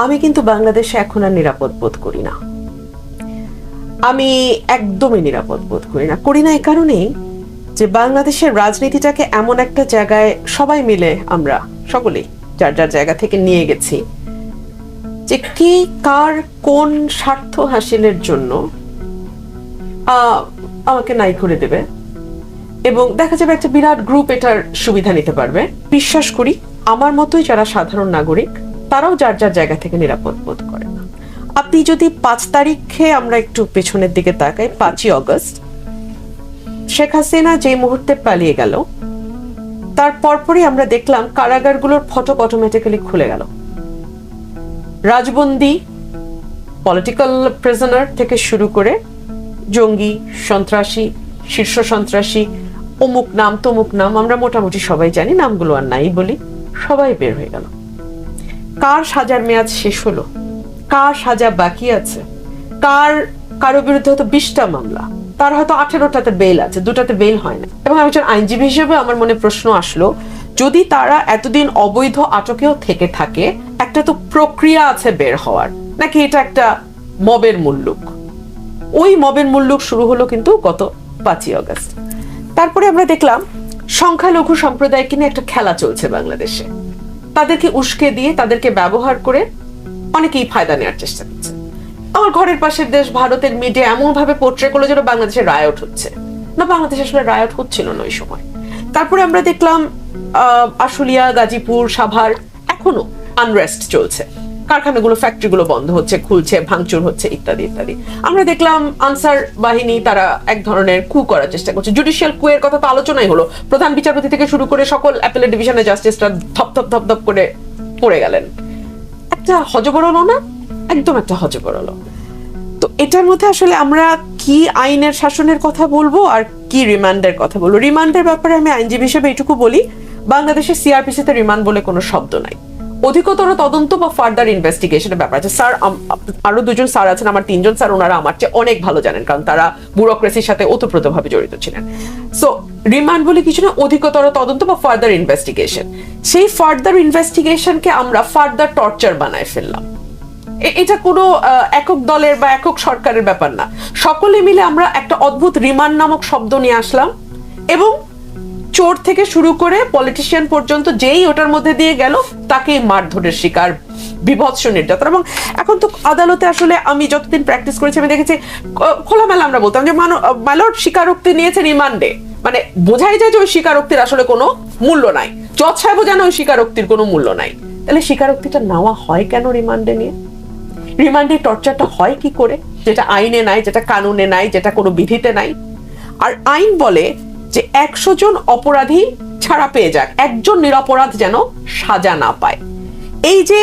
আমি কিন্তু বাংলাদেশে এখন আর নিরাপদ বোধ করি না। আমি একদমই নিরাপদ বোধ করি না এই কারণেই যে বাংলাদেশের রাজনীতিটাকে এমন একটা জায়গায় সবাই মিলে আমরা সকলেই যার যার জায়গা থেকে নিয়ে গেছি যে কি কার কোন স্বার্থ হাসিলের জন্য আমাকে নাই করে দেবে, এবং দেখা যাবে একটা বিরাট গ্রুপ এটার সুবিধা নিতে পারবে। বিশ্বাস করি আমার মতোই যারা সাধারণ নাগরিক তারাও যার যার জায়গা থেকে নিরাপদ বোধ করে না। আপনি যদি 5 তারিখে আমরা একটু পেছনের দিকে তাকাই, 5ই অগস্ট শেখ হাসিনা যে মুহূর্তে পালিয়ে গেল তার পরপরই আমরা দেখলাম কারাগারগুলোর ফটক অটোমেটিক্যালি খুলে গেল। রাজবন্দী, পলিটিক্যাল প্রিজনার থেকে শুরু করে জঙ্গি, সন্ত্রাসী, শীর্ষ সন্ত্রাসী, অমুক নাম তমুক নাম, আমরা মোটামুটি সবাই জানি, নামগুলো আর নাই বলি, সবাই বের হয়ে গেল। কার সাজার মেয়াদ শেষ হলো, কার সাজা বাকি আছে, কারো বিরুদ্ধে হয়তো 20টা মামলা, তার হয়তো 18টাতে বেল আছে, 2টাতে বেল হয় না। এবং আমি একজন আইনজীবী হিসেবে আমার মনে প্রশ্ন আসলো, যদি তারা এতদিন অবৈধ আটকেও থেকে থাকে, একটা তো প্রক্রিয়া আছে বের হওয়ার, নাকি এটা একটা মবের মুল্লুক? ওই মবের মুল্লুক শুরু হলো কিন্তু গত 5ই অগস্ট। তারপরে আমরা দেখলাম সংখ্যালঘু সম্প্রদায়কে নিয়ে একটা খেলা চলছে বাংলাদেশে। তাদেরকে উস্কে দিয়ে, তাদেরকে ব্যবহার করে অনেকেই ফায়দা নেওয়ার চেষ্টা করছে। আমার ঘরের পাশের দেশ ভারতের মিডিয়া এমন ভাবে পোর্ট্রে করলো যেন বাংলাদেশে রায়ট হচ্ছে না। বাংলাদেশে আসলে রায়ট হচ্ছিল না ওই সময়। তারপরে আমরা দেখলাম আশুলিয়া, গাজীপুর, সাভার এখনো আনরেস্ট চলছে, কারখানাগুলো, ফ্যাক্টরিগুলো বন্ধ হচ্ছে, খুলছে, ভাঙচুর হচ্ছে, ইত্যাদি ইত্যাদি। আমরা দেখলাম আনসার বাহিনী তারা এক ধরনের কু করার চেষ্টা করছে। জুডিশিয়াল কু এর কথা তো আলোচনাই হলো, প্রধান বিচারপতি থেকে শুরু করে সকল অ্যাপেলেট ডিভিশনের জাস্টিসরা ধপ ধপ ধপ ধপ করে পড়ে গেলেন। একটা হজবরল না, একদম একটা হজবরল। তো এটার মধ্যে আসলে আমরা কি আইনের শাসনের কথা বলবো আর কি রিমান্ডের কথা বলবো? রিমান্ডের ব্যাপারে আমি আইনজীবী হিসেবে এটুকু বলি, বাংলাদেশের সিআরপিসি তে রিমান্ড বলে কোনো শব্দ নাই। অধিকতর তদন্ত বা ফার্দার ইনভেস্টিগেশনের ব্যাপার আছে। স্যার, আরো 2জন স্যার আছেন, আমার 3জন স্যার, ওনারা আমার চেয়ে অনেক ভালো জানেন, কারণ তারা ব্যুরোক্রেসির সাথে ওতপ্রোতভাবে জড়িত ছিলেন। সো রিমান্ড বলে কিছু না, অধিকতর তদন্ত বা ফার্দার ইনভেস্টিগেশন। সেই ফার্দার ইনভেস্টিগেশনকে আমরা ফার্দার টর্চার বানায় ফেললাম। এটা কোনো একক দলের বা একক সরকারের ব্যাপার না, সকলে মিলে আমরা একটা অদ্ভুত রিমান্ড নামক শব্দ নিয়ে আসলাম, এবং চোর থেকে শুরু করে পলিটিশিয়ান পর্যন্ত যেই ওটার মধ্যে দিয়ে গেল তাকেই মারধরের শিকার, বিভৎস নির্যাতন। এবং এখন তো আদালতে আসলে আমি যতদিন প্র্যাকটিস করেছি আমি দেখেছি খোলামেলা আমরা বলতাম যে মাইলর্ড স্বীকারোক্তি নিয়েছে রিমান্ডে, মানে বোঝাই যায় যে ওই স্বীকারোক্তির আসলে কোনো মূল্য নাই। জজ সাহেবও জানে ওই স্বীকারোক্তির কোনো মূল্য নাই। তাহলে স্বীকারোক্তিটা নেওয়া হয় কেন রিমান্ডে নিয়ে? রিমান্ডে টর্চারটা হয় কি করে, যেটা আইনে নাই, যেটা কানুনে নাই, যেটা কোনো বিধিতে নাই? আর আইন বলে যে 100 জন অপরাধী ছাড়া পেয়ে যাক, একজন নিরপরাধ যেন সাজা না পায়। এই যে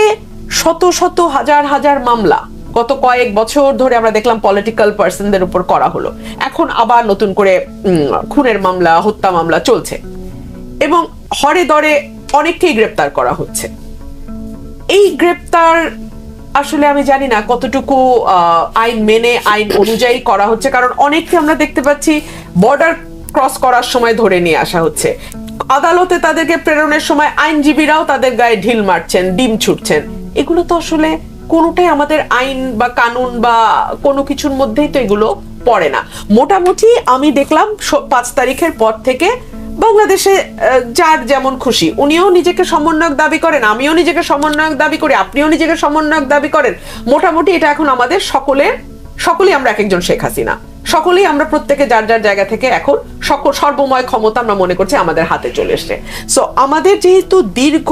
শত শত হাজার হাজার মামলা গত কয়েক বছর ধরে আমরা দেখলাম পলিটিক্যাল পার্সনদের উপর করা হলো, এখন আবার নতুন করে খুনের মামলা, হত্যা মামলা চলছে, এবং হরে দরে অনেককেই গ্রেপ্তার করা হচ্ছে। এই গ্রেপ্তার আসলে আমি জানি না কতটুকু আইন মেনে, আইন অনুযায়ী করা হচ্ছে, কারণ অনেককে আমরা দেখতে পাচ্ছি বর্ডার ক্রস করার সময় ধরে নিয়ে আসা হচ্ছে। আদালতে তাদেরকে প্রেরণের সময় আইনজীবীরাও তাদের গায়ে ঢিল মারছেন, ডিম ছুটছেন। এগুলো তো আসলে কোনোটাই আমাদের আইন বা কানুন বা কোনো কিছুর মধ্যেই তো এগুলো পড়ে না। মোটামুটি আমি দেখলাম 5 তারিখের পর থেকে বাংলাদেশে যার যেমন খুশি, উনিও নিজেকে সমন্বয়ক দাবি করেন, আমিও নিজেকে সমন্বয়ক দাবি করি, আপনিও নিজেকে সমন্বয়ক দাবি করেন। মোটামুটি এটা এখন আমাদের সকলেই আমরা এক একজন শেখ হাসিনা, সকলেই আমরা প্রত্যেকে যার যার জায়গা থেকে এখন সর্বময় ক্ষমতা আমরা মনে করছি আমাদের হাতে চলে এসছে। সো আমাদের যেহেতু দীর্ঘ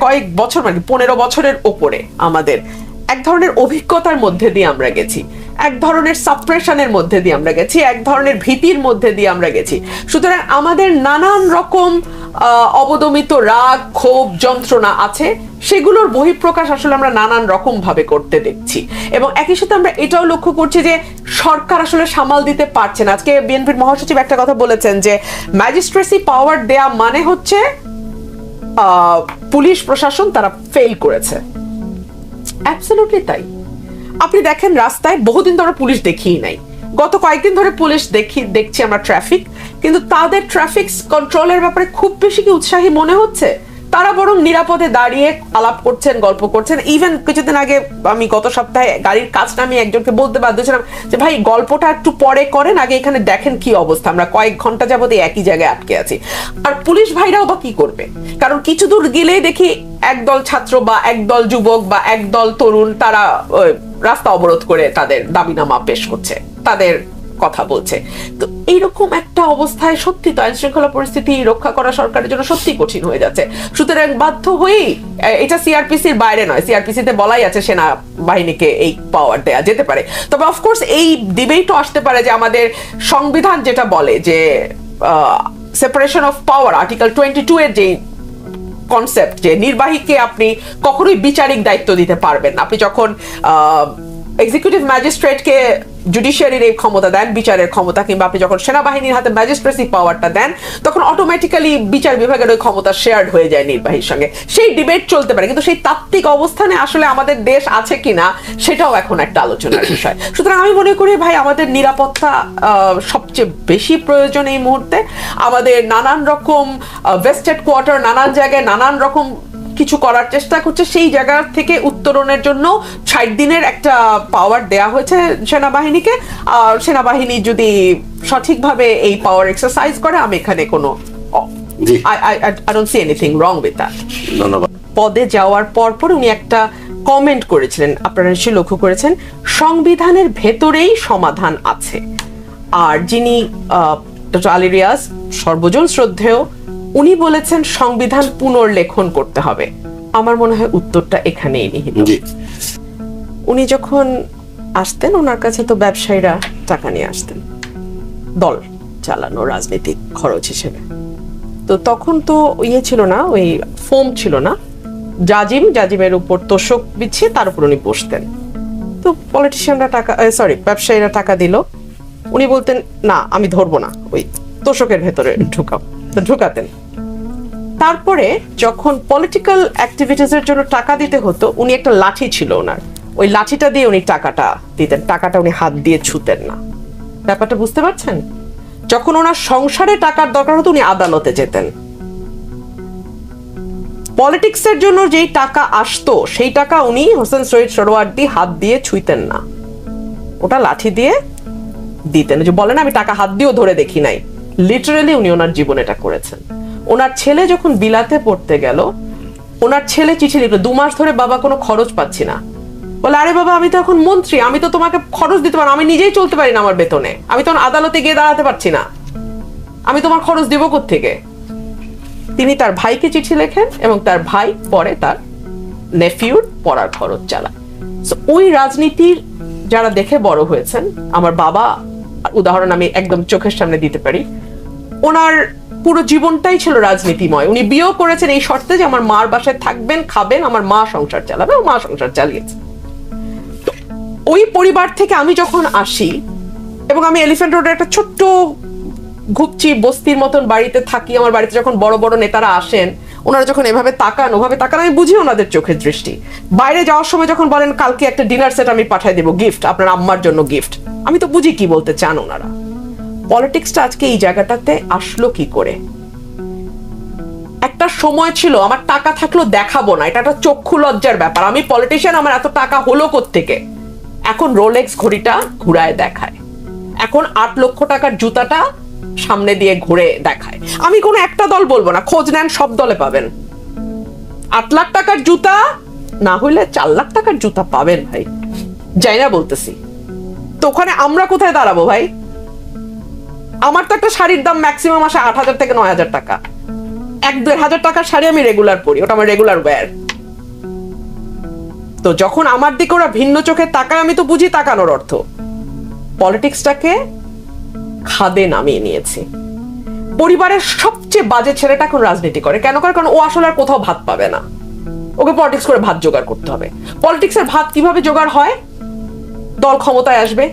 কয়েক বছর, 15 বছরের ওপরে আমাদের এক ধরনের অভিজ্ঞতার মধ্যে দিয়ে আমরা গেছি, এক ধরনের সাপ্রেশনের মধ্যে দিয়ে আমরা গেছি, এক ধরনের ভীতির মধ্যে দিয়ে আমরা গেছি। সুতরাং আমাদের নানান রকম অবদমিত রাগ, ক্ষোভ, যন্ত্রণা আছে, সেগুলোর বহিঃপ্রকাশ আসলে আমরা নানান রকম ভাবে করতে দেখছি। এবং একই সাথে আমরা এটাও লক্ষ্য করছি যে সরকার আসলে সামাল দিতে পারছে না। আজকে বিএনপির মহাসচিব একটা কথা বলেছেন যে ম্যাজিস্ট্রেসি পাওয়ার দেয়া মানে হচ্ছে পুলিশ প্রশাসন তারা ফেল করেছে। অ্যাবসলিউটলি তাই। আপনি দেখেন রাস্তায় বহুদিন ধরে পুলিশ দেখিই নাই, গত কয়েকদিন ধরে পুলিশ দেখছি আমরা ট্রাফিক, কিন্তু তাদের ট্রাফিক কন্ট্রোলের ব্যাপারে খুব বেশি কি উৎসাহী মনে হচ্ছে? তারা বরং নিরাপদে দাঁড়িয়ে আলাপ করছেন, গল্প করছেন। ইভেন কিছুদিন আগে আমি গত সপ্তাহে গাড়ির কাজটা আমি একজনকে বলতে বাধ্য ছিলাম যে ভাই গল্পটা একটু পরে করেন, আগে এখানে দেখেন কি অবস্থা, আমরা কয়েক ঘন্টা যাবত একই জায়গায় আটকে আছি। আর পুলিশ ভাইরাও বা কি করবে, কারণ কিছু দূর গেলেই দেখি একদল ছাত্র বা একদল যুবক বা একদল তরুণ তারা রাস্তা অবরোধ করে তাদের দাবিনামা পেশ করছে, তাদের কথা বলছে। তো এইরকম একটা অবস্থায় সত্যি তো আইন শৃঙ্খলা পরিস্থিতি রক্ষা করা সরকারের জন্য সত্যি কঠিন হয়ে যাচ্ছে। সুতরাং বাধ্য হয়েই, এটা সিআরপিসির বাইরে নয়, সিআরপিসিতে বলাই আছে সেনা বাহিনীকে এই পাওয়ার দেয়া যেতে পারে। তবে অফকোর্স এই ডিবেটও আসতে পারে যে আমাদের সংবিধান যেটা বলে যে সেপারেশন অফ পাওয়ার, আর্টিকেল 22 এর যে কনসেপ্ট, যে নির্বাহীকে আপনি কখনোই বিচারিক দায়িত্ব দিতে পারবেন না। আপনি যখন এক্সিকিউটিভ ম্যাজিস্ট্রেটকে জুডিশিয়ারির এই ক্ষমতা দেন, বিচারের ক্ষমতা, কিংবা আপনি যখন সেনাবাহিনীর হাতে ম্যাজিস্ট্রেসি পাওয়ারটা দেন, তখন অটোমেটিক্যালি বিচার বিভাগের ওই ক্ষমতা শেয়ার্ড হয়ে যায় নির্বাহীর সঙ্গে। সেই ডিবেট চলতে পারে, কিন্তু সেই তাত্ত্বিক অবস্থানে আসলে আমাদের দেশ আছে কিনা সেটাও এখন একটা আলোচনার বিষয়। সুতরাং আমি মনে করি ভাই আমাদের নিরাপত্তা সবচেয়ে বেশি প্রয়োজন এই মুহূর্তে। আমাদের নানান রকম ভেস্টেড কোয়ার্টার নানান জায়গায় নানান রকম কিছু করার চেষ্টা করছে, সেই জায়গা থেকে উত্তরণের জন্য 60 দিনের একটা পাওয়ার দেয়া হয়েছে সেনাবাহিনীকে। আর সেনাবাহিনী যদি সঠিকভাবে এই পাওয়ার এক্সারসাইজ করে, আমি এখানে কোনো I don't see anything wrong with that. ধন্যবাদ। পদে যাওয়ার পর উনি একটা কমেন্ট করেছিলেন, আপনারা নিশ্চয়ই লক্ষ্য করেছেন, সংবিধানের ভেতরেই সমাধান আছে। আর যিনি ডক্টর আলী রিয়াজ সর্বজন শ্রদ্ধেয়, উনি বলেছেন সংবিধান পুনর্লেখন করতে হবে। আমার মনে হয় উত্তরটা এখানেই নিহিত। উনি যখন আসতেন, ওনার কাছে তো ব্যবসায়ীরা টাকা নিয়ে আসতেন দল চালানো, রাজনৈতিক খরচ হিসেবে। তো তখন তো ইয়ে ছিল না, ওই ফোম ছিল না, জাজিমের উপর তোষক বিছিয়ে তার উপর উনি বসতেন। তো পলিটিশিয়ানরা টাকা, ব্যবসায়ীরা টাকা দিল, উনি বলতেন না আমি ধরবো না, ওই তোষকের ভেতরে ঢুকাতেন। তারপরে যখন পলিটিক্যাল অ্যাক্টিভিটিসের জন্য টাকা দিতে হতো, উনি একটা লাঠি ছিল ওনার, ওই লাঠিটা দিয়ে উনি টাকাটা দিতেন, টাকাটা উনি হাত দিয়ে ছুতেন না। ব্যাপারটা বুঝতে পারছেন? যখন ওনার সংসারে টাকার দরকার হতো, উনি আদালতে যেতেন। পলিটিক্সের জন্য যেই টাকা আসতো, সেই টাকা উনি হোসেন শহীদ সোহরাওয়ার্দী হাত দিয়ে ছুঁইতেন না, ওটা লাঠি দিয়ে দিতেন। যে বলেন আমি টাকা হাত দিয়েও ধরে দেখি নাই, লিটারালি উনি ওনার জীবনে এটা করেছেন। ওনার ছেলে যখন বিলাতে পড়তে গেল, ওনার ছেলে চিঠি লিখলো, 2 মাস ধরে বাবা কোনো খরচ পাচ্ছি না। বলে আরে বাবা, আমি তো এখন মন্ত্রী, আমি তো তোমাকে খরচ দিতে পারবো, আমি নিজেই চলতে পারি না আমার বেতনে, আমি তখন আদালতে গিয়ে দাঁড়াতে পারছি না, আমি তোমার খরচ দিব কোত্থেকে? তিনি তার ভাইকে চিঠি লেখেন এবং তার ভাই পরে তার নেফিউর পড়ার খরচ চালায়। ওই রাজনীতির যারা দেখে বড় হয়েছেন, আমার বাবা উদাহরণ আমি একদম চোখের সামনে দিতে পারি, ওনার পুরো জীবনটাই ছিল রাজনীতিময়। উনি বিয়েও করেছেন এই শর্তে যে আমার মার বাসায় থাকবেন, খাবেন, আমার মা সংসার চালাবে, মা সংসার চালিয়েছে। ওই পরিবার থেকে আমি যখন আসি, এবং আমি এলিফ্যান্ট রোডের একটা ছোট্ট ঘুপচি বস্তির মতন বাড়িতে থাকি, আমার বাড়িতে যখন বড় বড় নেতারা আসেন, ওনারা যখন এভাবে তাকান, আমি বুঝি ওনাদের চোখের দৃষ্টি। বাইরে যাওয়ার সময় যখন বলেন কালকে একটা ডিনার সেট আমি পাঠিয়ে দেবো, গিফট, আপনার আম্মার জন্য গিফট, আমি তো বুঝি কি বলতে চান ওনারা। পলিটিক্সটা আজকে এই জায়গাটাতে আসলো কি করে? একটা সময় ছিল আমার টাকা থাকলেও দেখাবো না, এটা একটা চক্ষু লজ্জার ব্যাপার। আমি পলিটিশিয়ান, আমার এত টাকা হলো কোত্থেকে? এখন রোলেক্স ঘড়িটা ঘুরায় দেখায়, এখন 8 লক্ষ টাকার জুতাটা সামনে দিয়ে ঘুরে দেখায়। আমি কোনো একটা দল বলবো না, খোঁজ নেন সব দলে পাবেন। 8 লাখ টাকার জুতা না হইলে 4 লাখ টাকার জুতা পাবেন ভাই, যাই না বলতেছি। তো ওখানে আমরা কোথায় দাঁড়াবো ভাই? আমার তো একটা শাড়ির দাম ম্যাক্সিমাম আসে 8,000 থেকে 9,000 টাকা। 1-2 হাজার টাকার শাড়ি আমি রেগুলার পরি, ওটা আমার রেগুলার ওয়্যার। তো যখন আমার দিকে ওরা ভিন্ন চোখে তাকায়, আমি তো বুঝি তাকানোর অর্থ। পলিটিক্সটাকে খাদে নামিয়ে নিয়েছি। পরিবারের সবচেয়ে বাজে ছেলেটা এখন রাজনীতি করে, কেন করে? কারণ ও আসলে আর কোথাও ভাত পাবে না, ওকে পলিটিক্স করে ভাত জোগাড় করতে হবে। পলিটিক্সের ভাত কিভাবে জোগাড় হয়? দল ক্ষমতায় আসবে,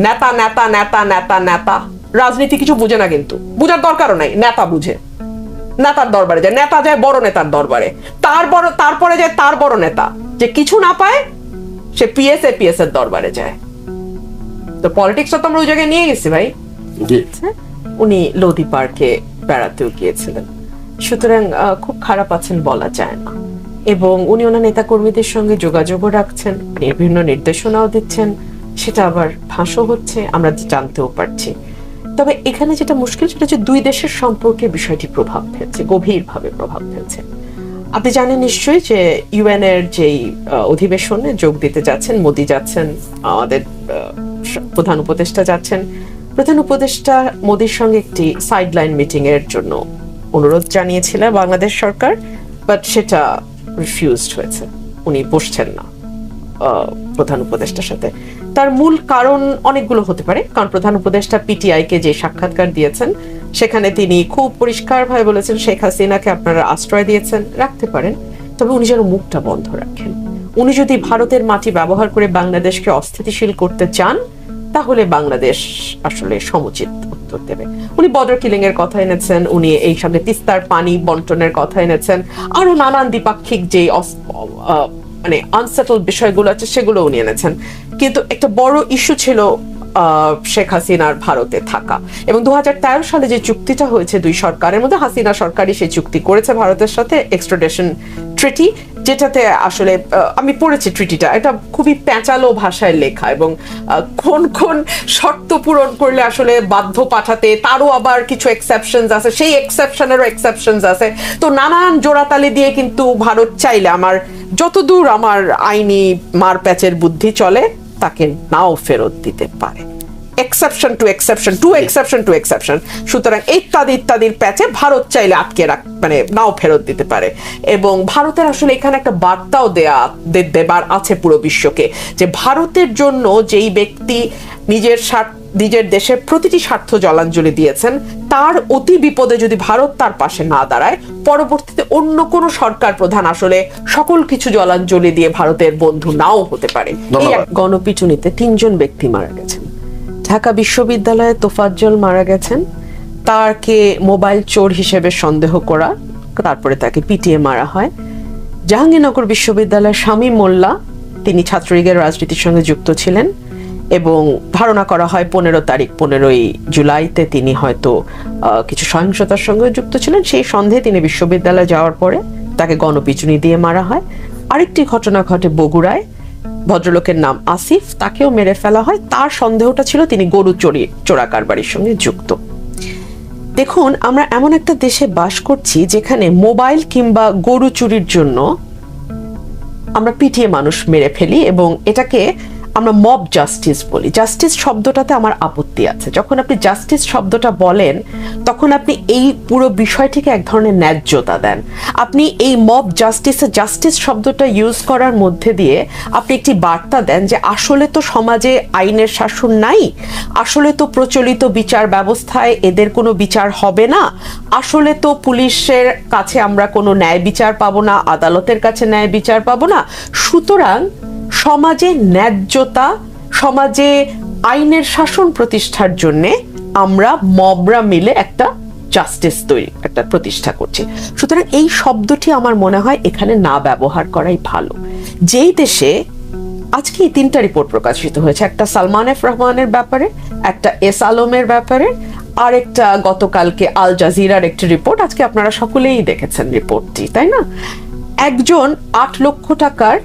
নেতা নেতা নেতা নেতা নেতা। রাজনীতি কিছু বুঝে না, কিন্তু বুঝার দরকারও নাই, নেতা বুঝে। নেতার দরবারে যায়, নেতা যায় বড় নেতার দরবারে, তারপরে যায় তার বড় নেতা, যে কিছু না পায় সে পিএস এর দরবারে যায়। তো পলিটিক্সটা তো আমরা ওই জায়গায় নিয়ে গেছি ভাই। উনি লোধি পার্কে বেড়াতেও গিয়েছিলেন, সুতরাং খুব খারাপ আছেন বলা যায় না। এবং উনি ওনার নেতাকর্মীদের সঙ্গে যোগাযোগও রাখছেন, বিভিন্ন নির্দেশনাও দিচ্ছেন, সেটা আবার ফাঁসও হচ্ছে, আমরা জানতেও পারছি। তবে এখানে যেটা মুশকিল সেটা হচ্ছে দুই দেশের সম্পর্কে বিষয়টি প্রভাব ফেলছে, গভীরভাবে প্রভাব ফেলছে। আপনি জানেন নিশ্চয়ই যে ইউএন এর যেই অধিবেশনে যোগ দিতে যাচ্ছেন, মোদি যাচ্ছেন, আমাদের প্রধান উপদেষ্টা যাচ্ছেন। প্রধান উপদেষ্টা মোদির সঙ্গে একটি সাইডলাইন মিটিং এর জন্য অনুরোধ জানিয়েছিলেন বাংলাদেশ সরকার, বাট সেটা রিফিউজড হয়েছে, উনি বসছেন না প্রধান উপদেষ্টার সাথে। তার মূল কারণ অনেকগুলো হতে পারে, কারণ প্রধান উপদেষ্টা পিটিআই কে যে সাক্ষাৎকার দিয়েছেন সেখানে তিনি খুব পরিষ্কারভাবে বলেছেন শেখ হাসিনাকে আপনারা আশ্রয় দিয়েছেন, রাখতে পারেন, তবে উনি যেন মুখটা বন্ধ রাখেন। উনি যদি ভারতের মাটি ব্যবহার করে বাংলাদেশকে অস্থিতিশীল করতে চান তাহলে বাংলাদেশ আসলে সমুচিত উত্তর দেবে। উনি বর্ডার কিলিং এর কথা এনেছেন, উনি এই সঙ্গে তিস্তার পানি বন্টনের কথা এনেছেন, আরো নানান দ্বিপাক্ষিক যে মানে আনসেটল বিষয়গুলো আছে সেগুলো উনি এনেছেন। কিন্তু একটা বড় ইস্যু ছিল শেখ হাসিনার ভারতে থাকা, এবং 2013 সালে যে চুক্তিটা হয়েছে দুই সরকারের মধ্যে, হাসিনা সরকারই সেই চুক্তি করেছে ভারতের সাথে, এক্সট্রাডিশন ট্রিটি, যেটাতে আসলে আমি পড়েছি ট্রিটিটা, এটা খুবই প্যাঁচালো ভাষায় লেখা, এবং কোন কোন শর্ত পূরণ করলে আসলে বাধ্য পাঠাতে, তারও আবার কিছু এক্সেপশনস আছে, সেই এক্সেপশনেরও এক্সেপশনস আছে। তো নানান জোড়াতালি দিয়ে কিন্তু ভারত চাইলে, আমার যতদূর আমার আইনি মারপ্যাচের বুদ্ধি চলে, তাকে নাও ফেরত দিতে পারে, exception two exception two exception two exception. সুতরাং ইত্যাদি ইত্যাদির প্যাচে ভারত চাইলে আটকে মানে নাও ফেরত দিতে পারে। এবং ভারতের আসলে এখানে একটা বার্তাও দেবার আছে পুরো বিশ্বকে, যে ভারতের জন্য যেই ব্যক্তি নিজের দেশের প্রতিটি স্বার্থ জলাঞ্জলি দিয়েছেন, তার অতি বিপদে যদি ভারত তার পাশে না দাঁড়ায়, পরবর্তীতে অন্য কোন সরকার প্রধান আসলে সকল কিছু জলাঞ্জলি দিয়ে ভারতের বন্ধু নাও হতে পারে। এই গণপিটুনিতে 3 জন ব্যক্তি মারা গেছেন। ঢাকা বিশ্ববিদ্যালয়ে তোফাজ্জল মারা গেছেন, তাকে মোবাইল চোর হিসেবে সন্দেহ করা, তারপরে তাকে পিটিয়ে মারা হয়। জাহাঙ্গীরনগর বিশ্ববিদ্যালয়ের শামীম মোল্লা, তিনি ছাত্রলীগের রাজনীতির সঙ্গে যুক্ত ছিলেন, এবং ধারণা করা হয় 15ই জুলাইতে তিনি হয়তো কিছু সহিংসতার সঙ্গে যুক্ত ছিলেন। সেই সন্দেহে তিনি বিশ্ববিদ্যালয়ে যাওয়ার পরে তাকে গণপিটুনি দিয়ে মারা হয়। আরেকটি ঘটনা ঘটে বগুড়ায়, ভদ্রলোকের নাম আসিফ, তাকেও মেরে ফেলা হয়। তার সন্দেহটা ছিল তিনি গরু চোরা কারবারির সঙ্গে যুক্ত। দেখুন, আমরা এমন একটা দেশে বাস করছি যেখানে মোবাইল কিংবা গরু চুরির জন্য আমরা পিটিয়ে মানুষ মেরে ফেলি, এবং এটাকে আমরা মব জাস্টিস বলি। জাস্টিস শব্দটাতে আমার আপত্তি আছে। যখন আপনি জাস্টিস শব্দটা বলেন তখন আপনি এই পুরো বিষয়টিকে এক ধরনের ন্যায্যতা দেন। আপনি এই মব জাস্টিস শব্দটা ইউজ করার মধ্যে দিয়ে আপনি একটি বার্তা দেন যে আসলে তো সমাজে আইনের শাসন নাই, আসলে তো প্রচলিত বিচার ব্যবস্থায় এদের কোনো বিচার হবে না, আসলে তো পুলিশের কাছে আমরা কোনো ন্যায় বিচার পাবো না, আদালতের কাছে ন্যায় বিচার পাবো না। সুতরাং সমাজে ন্যায্যতা, সমাজে আইনের শাসন প্রতিষ্ঠার জন্য আমরা মবরা মিলে একটা জাস্টিস একটা প্রতিষ্ঠা করছি। সুতরাং এই শব্দটি আমার মনে হয় এখানে না ব্যবহার করাই ভালো। যেই দেশে আজকে 3টা রিপোর্ট প্রকাশিত হয়েছে, একটা সালমান এফ রহমানের ব্যাপারে, একটা এস আলমের ব্যাপারে, আর একটা গতকালকে আল জাজিরার একটি রিপোর্ট, আজকে আপনারা সকলেই দেখেছেন রিপোর্টটি, তাই না? একজন 8 লক্ষ টাকার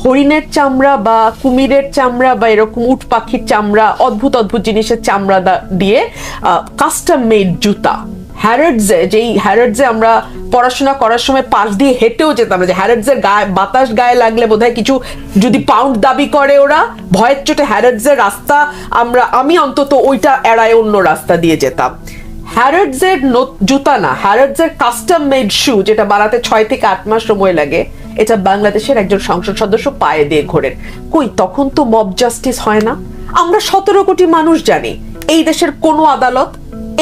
হরিণের চামড়া বা কুমিরের চামড়া বা এরকম উট পাখির চামড়া, অদ্ভুত অদ্ভুত জিনিসের চামড়া দিয়ে কাস্টম মেড জুতা, হ্যারোডসে, যেই হ্যারোডসে আমরা পড়াশোনা করার সময় পাশ দিয়ে হেঁটেও যেতাম, যে হ্যারোডসের গায়ে বাতাস গায়ে লাগলে বোধহয় কিছু যদি পাউন্ড দাবি করে ওরা, ভয়ের চোটে হ্যারোডসের রাস্তা আমি অন্তত ওইটা এড়ায় অন্য রাস্তা দিয়ে যেতাম। হ্যারোডসের জুতা না, হ্যারোডসের কাস্টম মেড শু, যেটা বানাতে 6 থেকে 8 মাস সময় লাগে, এটা বাংলাদেশের একজন সংসদ সদস্য পায়ে দিয়ে ঘোরেন। কই, তখন তো মব জাস্টিস হয় না? আমরা 17 কোটি মানুষ জানি এই দেশের কোনো আদালত,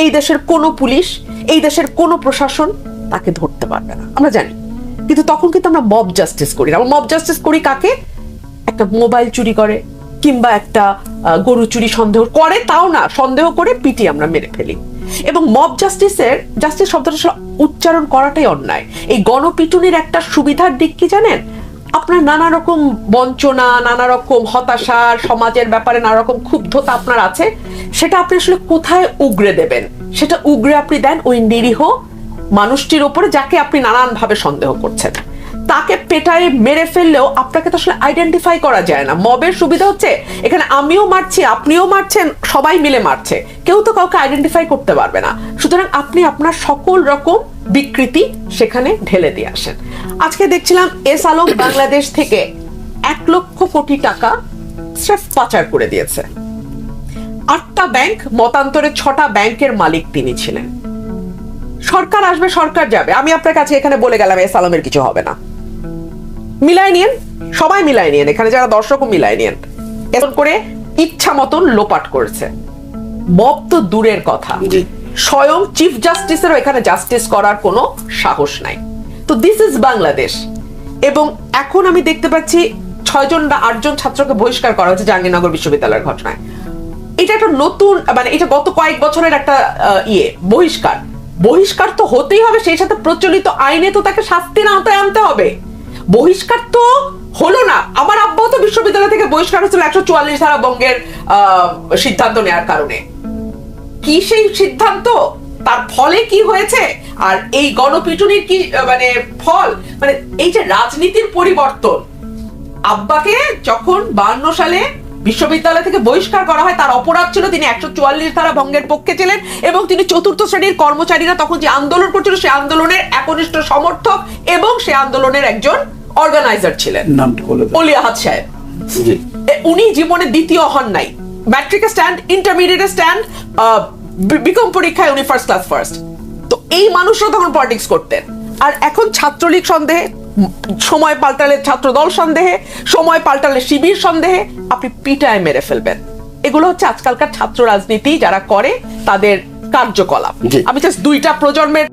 এই দেশের কোনো পুলিশ, এই দেশের কোনো প্রশাসন তাকে ধরতে পারবে না, আমরা জানি। কিন্তু তখন কিন্তু আমরা মব জাস্টিস করি না। আমরা মব জাস্টিস করি কাকে? একটা মোবাইল চুরি করে কিংবা একটা গরু চুরি সন্দেহ করে, তাও না, সন্দেহ করে পিটি আমরা মেরে ফেলি। এবং মব জাস্টিস শব্দটা উচ্চারণ করাটাই অন্যায়। এই গণপিটুনির একটা সুবিধার দিক কি জানেন? আপনার নানা রকম বঞ্চনা, নানা রকম হতাশা, সমাজের ব্যাপারে নানা রকম ক্ষুব্ধতা আপনার আছে, সেটা আপনি আসলে কোথায় উগরে দেবেন? সেটা উগরে আপনি দেন ওই নিরীহ মানুষটির উপরে যাকে আপনি নানান ভাবে সন্দেহ করছেন, তাকে পেটায় মেরে ফেললেও আপনাকে তো আসলে আইডেন্টিফাই করা যায় না। মবের সুবিধা হচ্ছে এখানে আমিও মারছি, আপনিও মারছেন, সবাই মিলে মারছে, কেউ তো কাউকে আইডেন্টিফাই করতে পারবে না। সুতরাং আপনি আপনার সকল রকম বিকৃতি সেখানে ঢেলে দিয়ে আসেন। আজকে দেখছিলাম এস আলম বাংলাদেশ থেকে 1 লক্ষ কোটি টাকা স্রেফ পাচার করে দিয়েছে। 8টা ব্যাংক, মতান্তরে 6টা ব্যাংকের মালিক তিনি ছিলেন। সরকার আসবে, সরকার যাবে, আমি আপনার কাছে এখানে বলে গেলাম এস আলমের কিছু হবে না। মিলাই নিয়েন, সবাই মিলাই নিয়েন, এখানে যারা দর্শকও মিলাই নিয়েন। এমন করে ইচ্ছা মতন লোপাট করেছে। মব তো দূরের কথা, স্বয়ং চিফ জাস্টিসেরও এখানে জাস্টিস করার কোনো সাহস নাই। তো দিস ইজ বাংলাদেশ। এবং এখন আমি দেখতে পাচ্ছি 6 জন বা 8 জন ছাত্রকে বহিষ্কার করা হয়েছে জাহাঙ্গীরনগর বিশ্ববিদ্যালয়ের ঘটনায়। এটা একটা নতুন, মানে এটা গত কয়েক বছরের একটা বহিষ্কার তো হতেই হবে, সেই সাথে প্রচলিত আইনে তো তাকে শাস্তির আওতায় আনতে হবে। বহিষ্কার তো হলো না, আমার আব্বাও তো বিশ্ববিদ্যালয় থেকে বহিষ্কার হয়েছিল 144 ধারা ভঙ্গের সিদ্ধান্ত নেওয়ার কারণে। কি সেই সিদ্ধান্ত, তার ফলে কি হয়েছে, আর এই গণপিটুনির কি মানে ফল, মানে এই যে রাজনীতির পরিবর্তন। আব্বাকে যখন 52 সালে বিশ্ববিদ্যালয় থেকে বহিষ্কার করা হয়, তার অপরাধ ছিল তিনি 144 ধারা ভঙ্গের পক্ষে ছিলেন এবং তিনি 4র্থ শ্রেণীর কর্মচারীরা তখন যে আন্দোলন করছিল সেই আন্দোলনের একনিষ্ঠ সমর্থক এবং সেই আন্দোলনের একজন অর্গানাইজার ছিলেন অলি আহাদ সাহেব। উনি জীবনে দ্বিতীয় হন নাই, ম্যাট্রিকে স্ট্যান্ড, ইন্টারমিডিয়েটে স্ট্যান্ড, বিকম পরীক্ষায় উনি ফার্স্ট ক্লাস ফার্স্ট। তো এই মানুষরা তখন পলিটিক্স করতেন। আর এখন ছাত্রলীগ সন্দেহে, সময় পাল্টালে ছাত্র দল সন্দেহে, সময় পাল্টালে শিবির সন্দেহে আপনি পিটায় মেরে ফেলবেন। এগুলো হচ্ছে আজকালকার ছাত্র রাজনীতি যারা করে তাদের কার্যকলাপ। আমি জাস্ট 2টা প্রজন্মের